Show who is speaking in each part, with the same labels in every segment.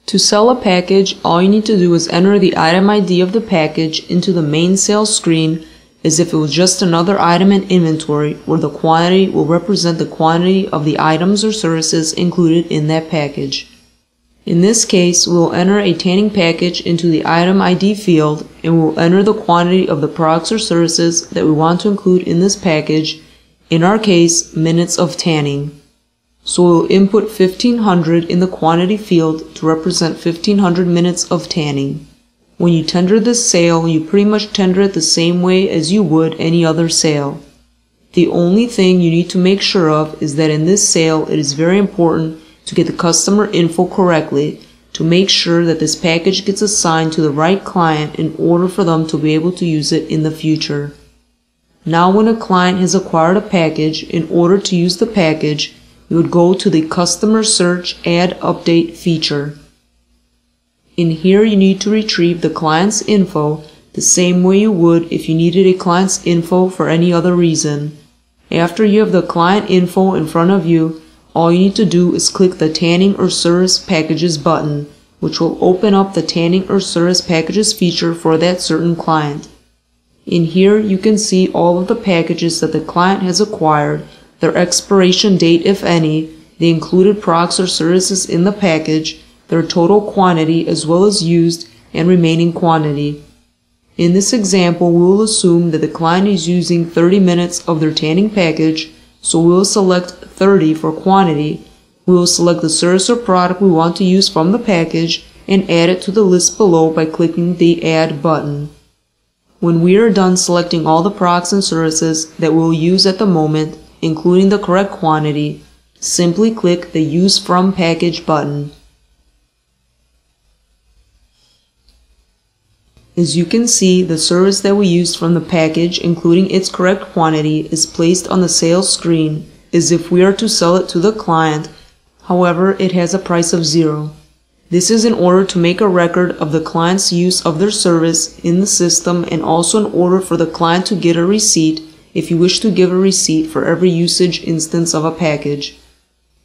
Speaker 1: To sell a package, all you need to do is enter the item ID of the package into the main sales screen as if it was just another item in inventory, where the quantity will represent the quantity of the items or services included in that package. In this case, we will enter a tanning package into the item ID field, and we will enter the quantity of the products or services that we want to include in this package, in our case, minutes of tanning. So we will input 1500 in the quantity field to represent 1500 minutes of tanning. When you tender this sale, you pretty much tender it the same way as you would any other sale. The only thing you need to make sure of is that in this sale, it is very important to get the customer info correctly to make sure that this package gets assigned to the right client in order for them to be able to use it in the future. Now when a client has acquired a package, in order to use the package, you would go to the Customer Search Add Update feature. In here you need to retrieve the client's info the same way you would if you needed a client's info for any other reason. After you have the client info in front of you, all you need to do is click the Tanning or Service Packages button, which will open up the Tanning or Service Packages feature for that certain client. In here you can see all of the packages that the client has acquired, their expiration date if any, the included products or services in the package, their total quantity as well as used and remaining quantity. In this example, we will assume that the client is using 30 minutes of their tanning package, so we will select 30 for quantity. We will select the service or product we want to use from the package and add it to the list below by clicking the Add button. When we are done selecting all the products and services that we will use at the moment, including the correct quantity, simply click the Use From Package button. As you can see, the service that we used from the package, including its correct quantity, is placed on the sales screen as if we are to sell it to the client. However, it has a price of 0. This is in order to make a record of the client's use of their service in the system, and also in order for the client to get a receipt if you wish to give a receipt for every usage instance of a package.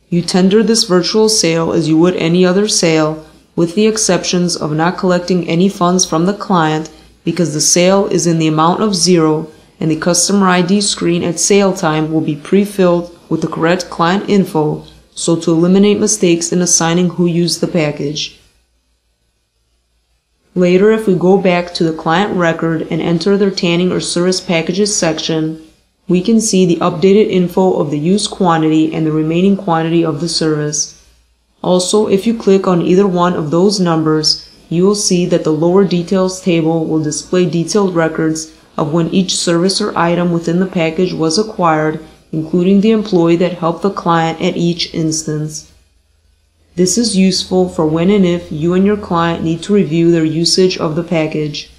Speaker 1: You tender this virtual sale as you would any other sale, with the exceptions of not collecting any funds from the client because the sale is in the amount of 0, and the customer ID screen at sale time will be pre-filled with the correct client info, so to eliminate mistakes in assigning who used the package. Later, if we go back to the client record and enter their tanning or service packages section, we can see the updated info of the used quantity and the remaining quantity of the service. Also, if you click on either one of those numbers, you will see that the lower details table will display detailed records of when each service or item within the package was acquired, including the employee that helped the client at each instance. This is useful for when and if you and your client need to review their usage of the package.